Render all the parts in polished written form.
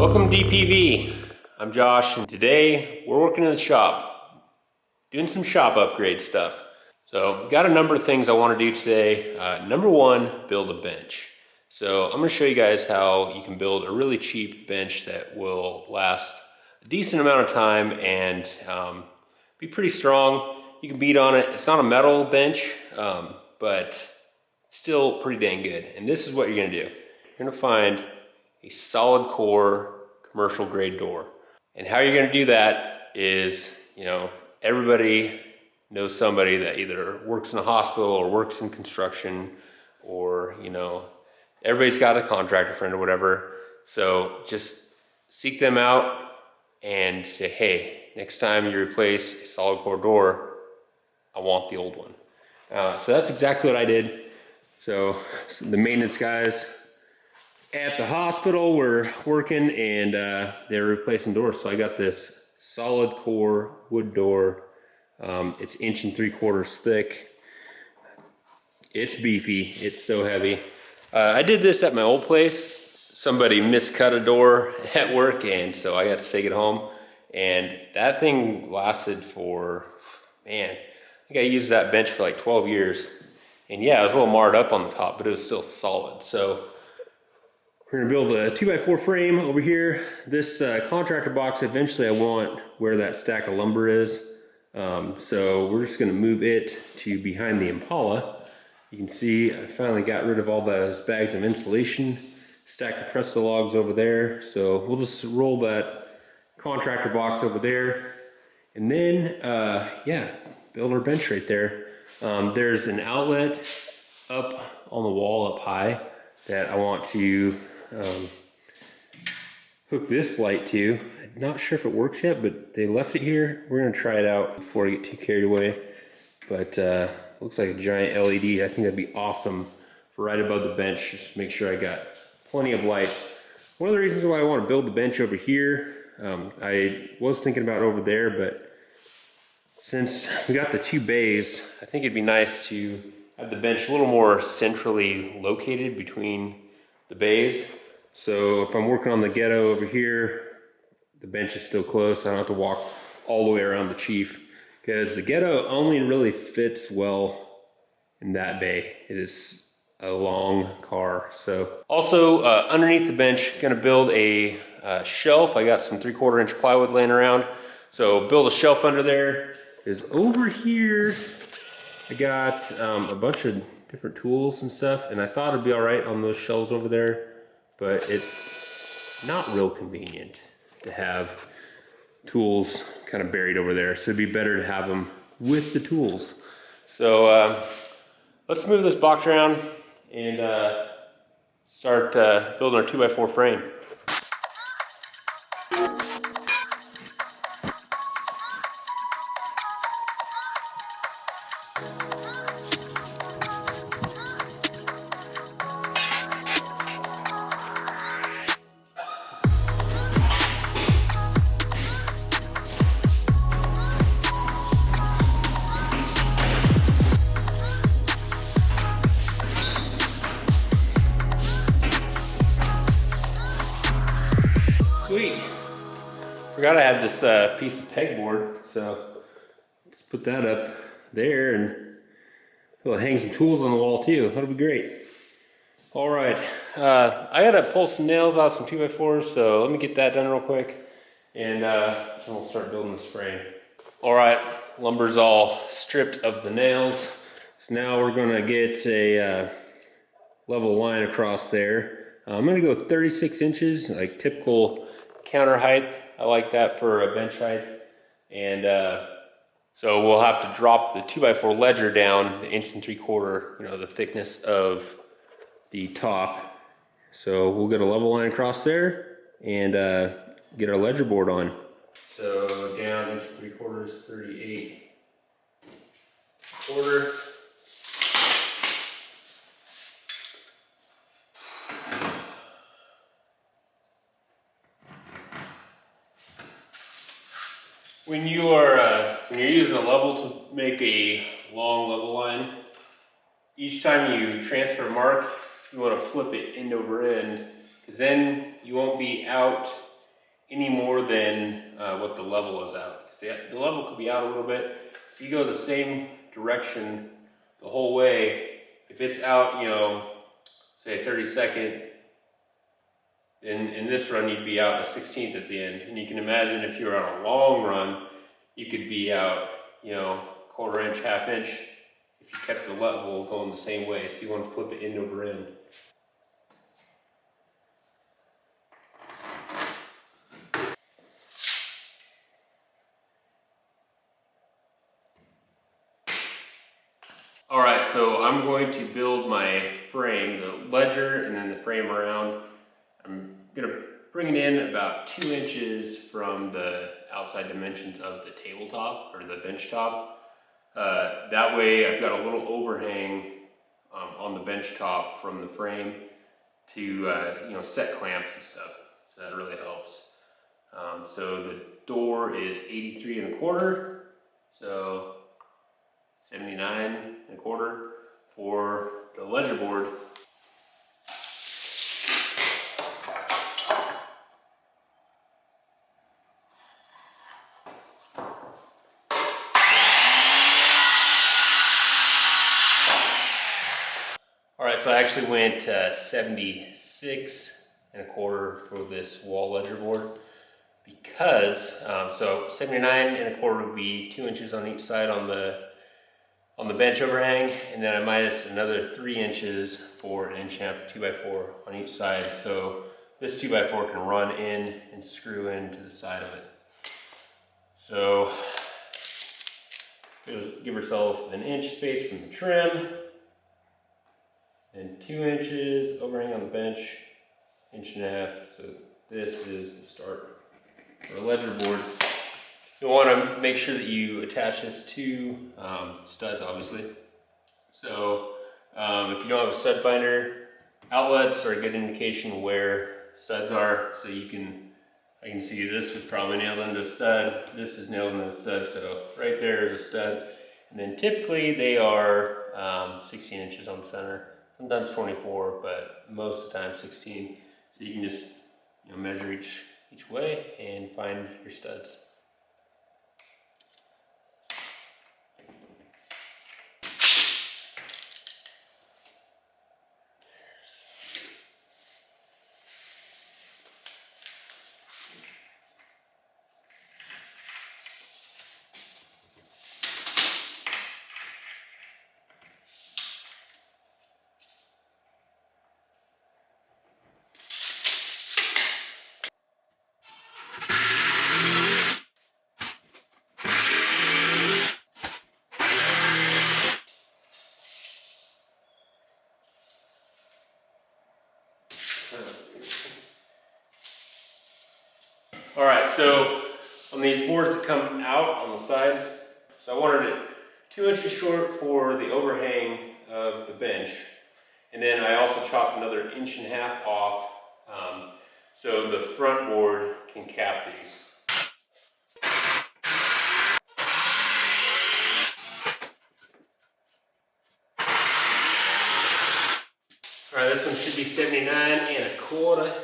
Welcome to DPV. I'm Josh, and today we're working in the shop, doing some shop upgrade stuff. So, got a number of things I want to do today. Number one, build a bench. So, I'm going to show you guys how you can build a really cheap bench that will last a decent amount of time and be pretty strong. You can beat on it. It's not a metal bench, but still pretty dang good. And this is what you're going to do. You're going to find a solid core commercial grade door. And how you're going to do that is, everybody knows somebody that either works in a hospital or works in construction, or, everybody's got a contractor friend or whatever. So just seek them out and say, hey, next time you replace a solid core door, I want the old one. So that's exactly what I did. So the maintenance guys at the hospital were working, and they're replacing doors. So I got this solid core wood door. It's 1 3/4 inches thick. It's beefy. It's so heavy. I did this at my old place. Somebody miscut a door at work, and so I got to take it home. And that thing lasted for, I think I used that bench for like 12 years. And yeah, it was a little marred up on the top, but it was still solid. So we're gonna build a 2x4 frame over here. This contractor box, eventually I want where that stack of lumber is. So we're just gonna move it to behind the Impala. You can see I finally got rid of all those bags of insulation, stacked the Presto logs over there. So we'll just roll that contractor box over there. And then, build our bench right there. There's an outlet up on the wall up high that I want to hook this light to. I'm not sure if it works yet, but they left it here. We're gonna try it out before I get too carried away. But looks like a giant LED. I think that'd be awesome for right above the bench. Just to make sure I got plenty of light. One of the reasons why I want to build the bench over here, I was thinking about over there, but since we got the 2 bays, I think it'd be nice to have the bench a little more centrally located between the bays. So if I'm working on the ghetto over here, the bench is still close. I don't have to walk all the way around the chief, because the ghetto only really fits well in that bay. It is a long car. So also underneath the bench, gonna build a shelf. I got some 3/4 inch plywood laying around. So build a shelf under there. Is over here, I got a bunch of different tools and stuff, and I thought it'd be all right on those shelves over there, but it's not real convenient to have tools kind of buried over there. So it'd be better to have them with the tools. So let's move this box around and start building our 2x4 frame. Sweet. Forgot I had this piece of pegboard, so let's put that up there, and we'll hang some tools on the wall too. That'll be great. All right, I gotta pull some nails out, some 2x4s, so let me get that done real quick, and then we'll start building this frame. All right, lumber's all stripped of the nails, so now we're gonna get a level line across there. I'm gonna go 36 inches, like typical counter height. I like that for a bench height. And so we'll have to drop the 2x4 ledger down the 1 3/4 inch, the thickness of the top. So we'll get a level line across there and get our ledger board on. So down 1 3/4, 38/4. When you're using a level to make a long level line, each time you transfer a mark, you want to flip it end over end, because then you won't be out any more than what the level is out. Because the level could be out a little bit. If you go the same direction the whole way, if it's out, you know, say 32nd, in this run you'd be out a 16th at the end. And you can imagine if you're on a long run, you could be out, you know, quarter inch, half inch, if you kept the level going the same way. So you want to flip it end over end. All right, so I'm going to build my frame, the ledger, and then the frame around. I'm gonna bring it in about 2 inches from the outside dimensions of the tabletop or the bench top. That way I've got a little overhang on the bench top from the frame to you know, set clamps and stuff. So that really helps. So the door is 83 1/4. So 79 1/4 for the ledger board. All right, so I actually went 76 1/4 for this wall ledger board because, so 79 1/4 would be 2 inches on each side on the bench overhang, and then I minus another 3 inches for 1.5" 2x4 on each side. So this 2x4 can run in and screw into the side of it. So give yourself an inch space from the trim, and 2 inches overhang on the bench, 1.5". So this is the start for a ledger board. You'll want to make sure that you attach this to studs, obviously. So if you don't have a stud finder, outlets are a good indication where studs are. So I can see this was probably nailed into a stud. This is nailed into a stud. So right there is a stud. And then typically they are 16 inches on center. Sometimes 24, but most of the time 16. So you can just, you know, measure each way and find your studs. All right, so on these boards that come out on the sides, so I wanted it 2 inches short for the overhang of the bench. And then I also chopped another 1.5 inches off so the front board can cap these. All right, this one should be 79 1/4.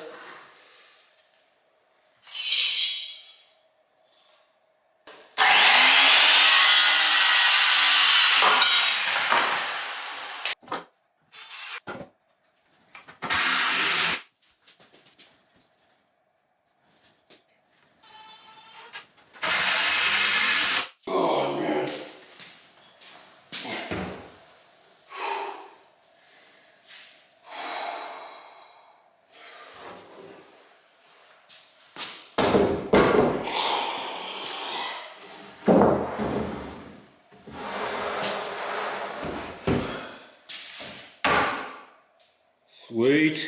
Sweet.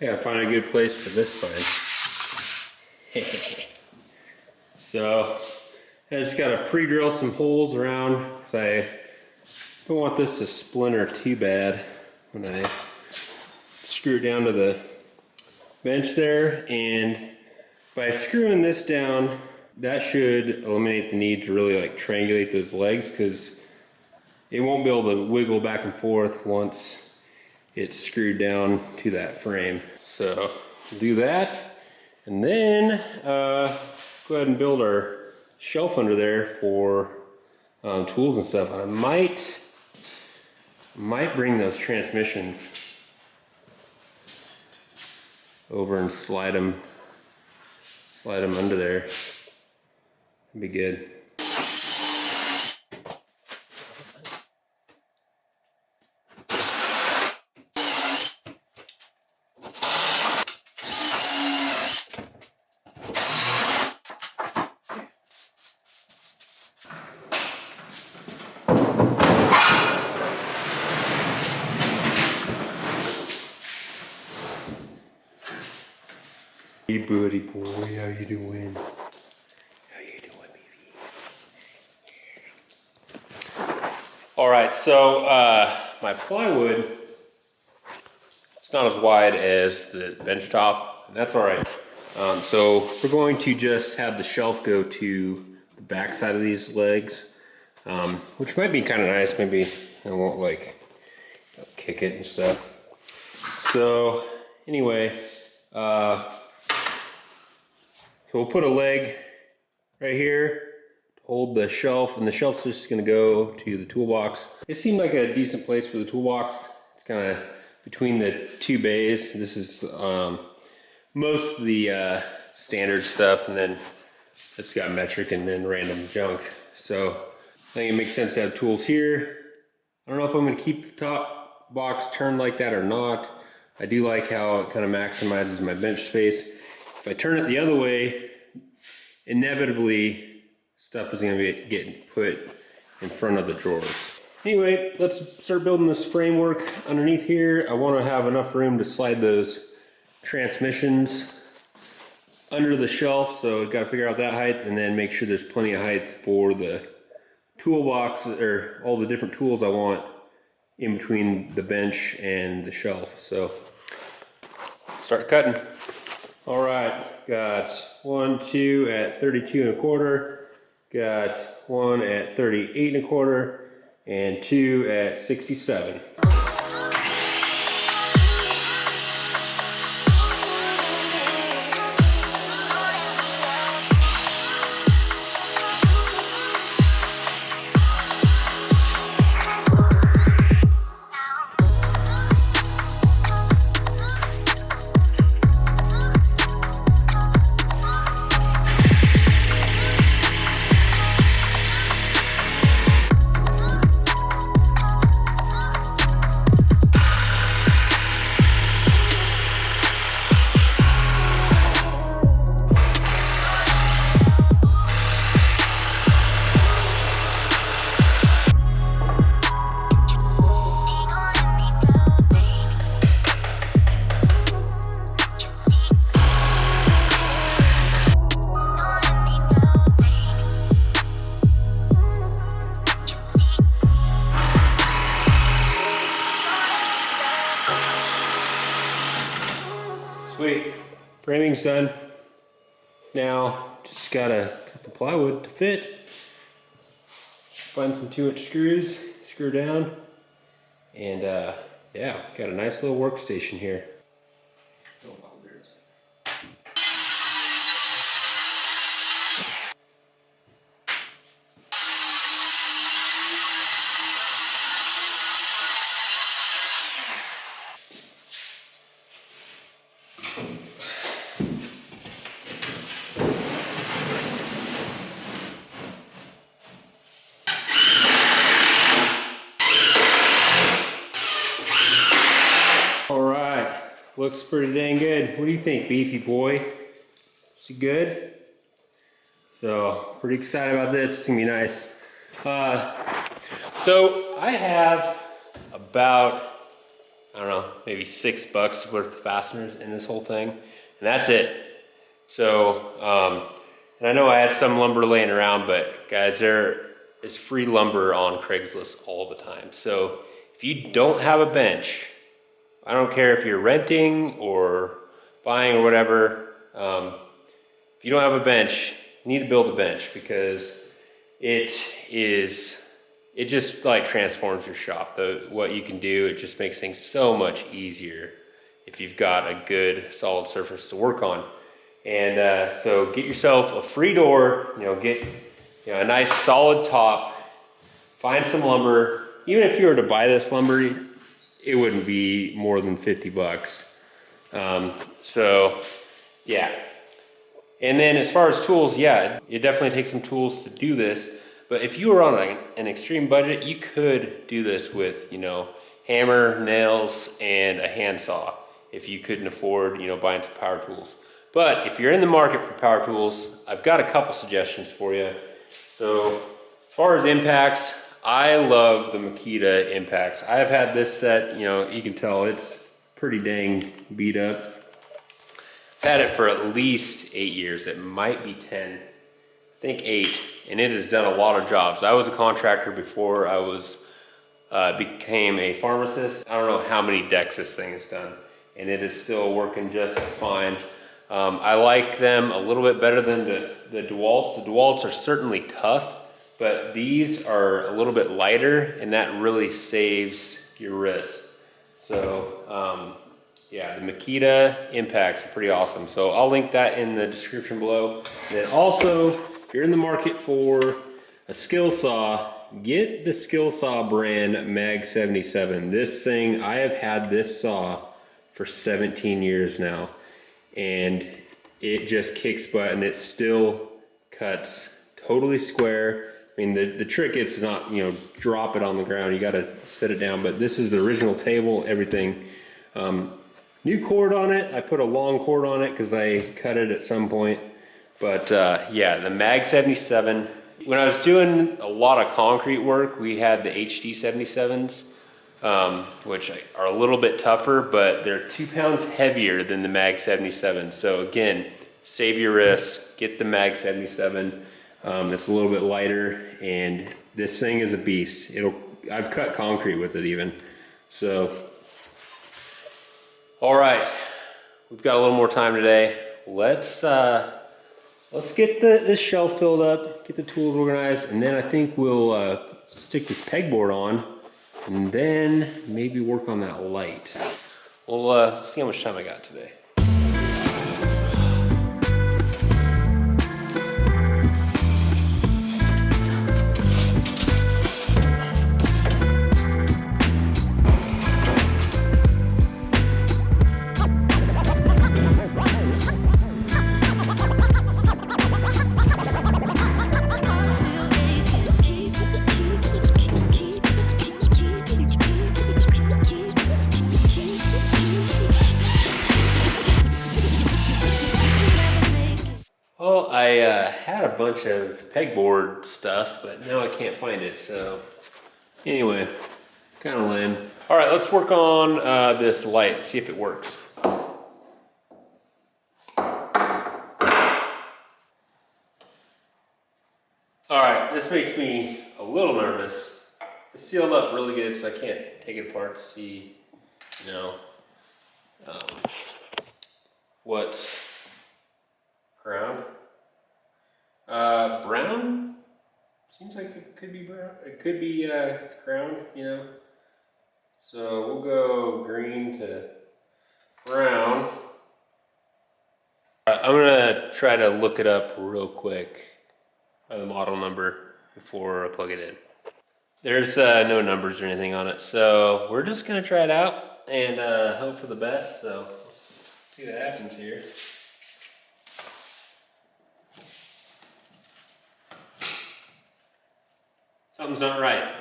I gotta find a good place for this sign. So I just gotta pre-drill some holes around because I don't want this to splinter too bad when I screw it down to the bench there. And by screwing this down, that should eliminate the need to really like triangulate those legs, because it won't be able to wiggle back and forth once it's screwed down to that frame. So do that, And then go ahead and build our shelf under there for tools and stuff. I might bring those transmissions over and slide them under there. That'd be good. Hey buddy boy, how you doing? How you doing, baby? Alright, so my plywood, it's not as wide as the bench top, and that's alright. So we're going to just have the shelf go to the back side of these legs, which might be kind of nice. Maybe I won't like kick it and stuff. So anyway, so we'll put a leg right here to hold the shelf, and the shelf's just gonna go to the toolbox. It seemed like a decent place for the toolbox. It's kind of between the two bays. This is most of the standard stuff, and then it's got metric and then random junk. So I think it makes sense to have tools here. I don't know if I'm gonna keep the top box turned like that or not. I do like how it kind of maximizes my bench space. If I turn it the other way, inevitably stuff is going to be getting put in front of the drawers. Anyway, let's start building this framework underneath here. I want to have enough room to slide those transmissions under the shelf, so I've got to figure out that height and then make sure there's plenty of height for the toolbox, or all the different tools I want in between the bench and the shelf. So start cutting. All right, got 1, 2 at 32 1/4, got 1 at 38 1/4, and 2 at 67. Sweet, framing's done. Now, just gotta cut the plywood to fit. Find some 2-inch screws, screw down, and yeah, got a nice little workstation here. Looks pretty dang good. What do you think, beefy boy? Is it good? So, pretty excited about this. It's gonna be nice. So, I have about, I don't know, maybe $6 worth of fasteners in this whole thing, and that's it. So, and I know I had some lumber laying around, but guys, there is free lumber on Craigslist all the time. So, if you don't have a bench, I don't care if you're renting or buying or whatever, if you don't have a bench, you need to build a bench, because it just like transforms your shop. What you can do, it just makes things so much easier if you've got a good solid surface to work on. And so get yourself a free door, get a nice solid top, find some lumber. Even if you were to buy this lumber, it wouldn't be more than 50 bucks. So yeah. And then as far as tools, yeah, it definitely takes some tools to do this. But if you were on an extreme budget, you could do this with, hammer, nails, and a handsaw if you couldn't afford, buying some power tools. But if you're in the market for power tools, I've got a couple suggestions for you. So as far as impacts, I love the Makita impacts. I've had this set, you can tell it's pretty dang beat up. I've had it for at least 8 years. It might be 10, I think 8, and it has done a lot of jobs. I was a contractor before I became a pharmacist. I don't know how many decks this thing has done, and it is still working just fine. I like them a little bit better than the DeWalt's. The DeWalt's are certainly tough, but these are a little bit lighter, and that really saves your wrist. So yeah, the Makita impacts are pretty awesome. So I'll link that in the description below. And then also, if you're in the market for a skill saw, get the skill saw brand Mag 77. This thing, I have had this saw for 17 years now, and it just kicks butt, and it still cuts totally square. I mean, the trick is to not, drop it on the ground. You got to set it down, but this is the original table, everything. New cord on it. I put a long cord on it because I cut it at some point. But yeah, the Mag 77. When I was doing a lot of concrete work, we had the HD 77s, which are a little bit tougher, but they're 2 pounds heavier than the Mag 77. So again, save your wrist, get the Mag 77. It's a little bit lighter, and this thing is a beast. I've cut concrete with it even. So, all right, we've got a little more time today. Let's get this shelf filled up, get the tools organized, and then I think we'll stick this pegboard on, and then maybe work on that light. We'll see how much time I got today. Well, I had a bunch of pegboard stuff, but now I can't find it, so anyway, kind of lame. All right, let's work on this light, see if it works. All right, this makes me a little nervous. It's sealed up really good, so I can't take it apart to see, what's ground. Brown? Seems like it could be brown. It could be ground, So we'll go green to brown. I'm gonna try to look it up real quick by the model number before I plug it in. There's no numbers or anything on it, so we're just gonna try it out and hope for the best. So let's see what happens here. Something's not right.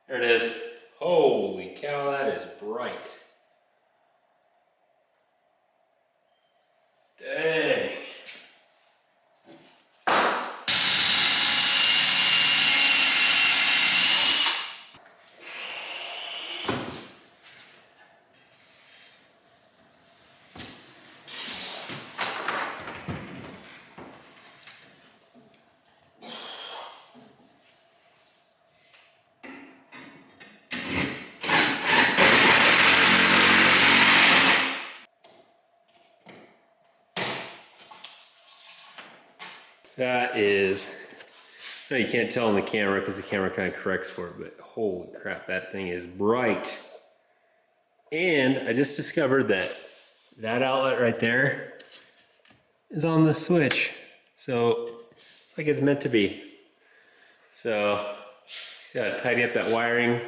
There it is. Holy cow, that is bright. Dang. That is, no, you can't tell on the camera because the camera kind of corrects for it, but holy crap, that thing is bright. And I just discovered that outlet right there is on the switch. So it's like it's meant to be. So gotta tidy up that wiring,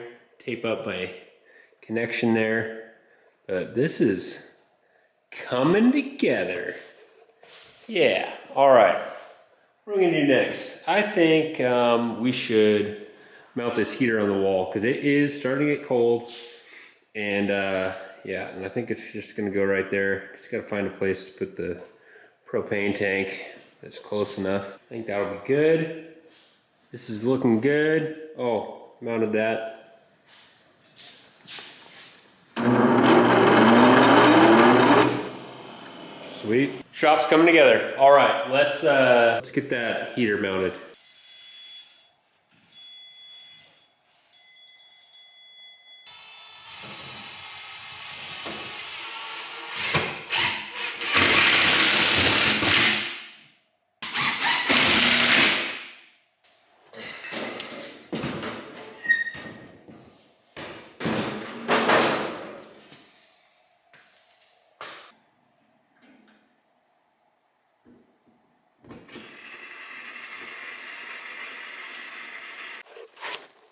tape up my connection there. But this is coming together. Yeah, all right. What are we gonna do next? I think we should mount this heater on the wall because it is starting to get cold. And yeah, and I think it's just gonna go right there. Just gotta find a place to put the propane tank that's close enough. I think that'll be good. This is looking good. Oh, mounted that. Sweet. Shop's coming together. All right, let's get that heater mounted.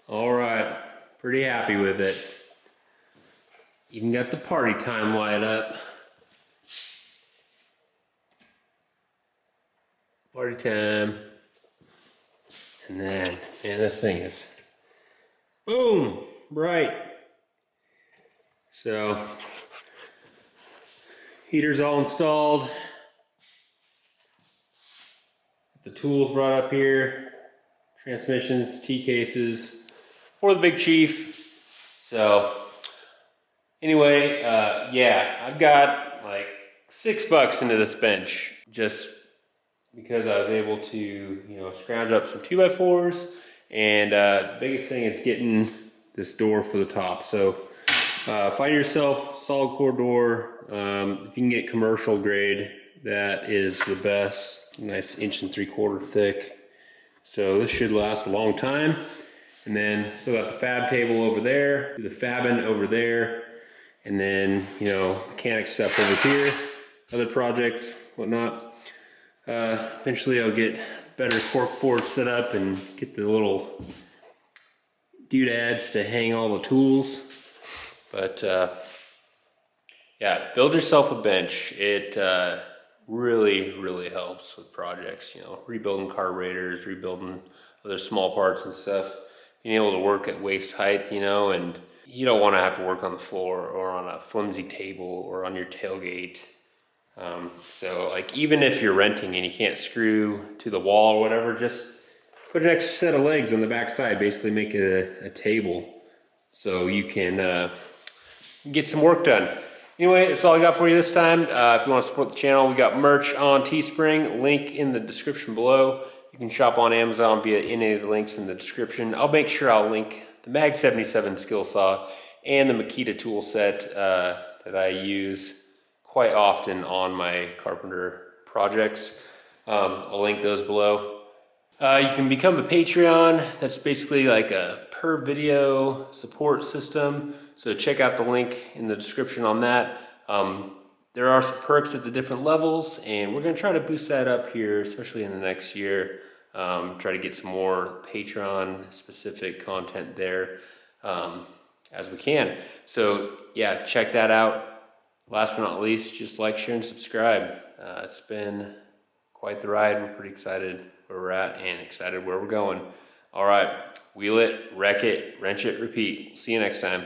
All right, pretty happy with it. Even got the party time light up. Party time. And then, man, this thing is, boom, bright. So, heater's all installed. The tools brought up here. Transmissions, T-cases. For the Big Chief. So anyway, yeah, I've got like $6 into this bench just because I was able to, you know, scrounge up some 2x4s, and the biggest thing is getting this door for the top. So find yourself solid core door. If you can get commercial grade, that is the best. Nice 1.75 inch thick. So this should last a long time. And then still got the fab table over there, do the fabbing over there, and then, you know, mechanic stuff over here, other projects, whatnot. Eventually I'll get better cork boards set up and get the little doodads to hang all the tools. But yeah, build yourself a bench. It really, really helps with projects, you know, rebuilding carburetors, rebuilding other small parts and stuff. Being able to work at waist height, you know, and you don't want to have to work on the floor or on a flimsy table or on your tailgate. So like even if you're renting and you can't screw to the wall or whatever, just put an extra set of legs on the back side, basically make it a table so you can get some work done. Anyway, that's all I got for you this time. If you want to support the channel, we got merch on Teespring, link in the description below. You can shop on Amazon via any of the links in the description. I'll make sure I'll link the Mag 77 skill saw and the Makita tool set that I use quite often on my carpenter projects. I'll link those below. You can become a Patreon. That's basically like a per video support system. So check out the link in the description on that. There are some perks at the different levels, and we're gonna try to boost that up here, especially in the next year. Try to get some more Patreon specific content there as we can. So yeah, check that out. Last but not least, just like, share, and subscribe. It's been quite the ride. We're pretty excited where we're at and excited where we're going. All right, wheel it, wreck it, wrench it, repeat. See you next time.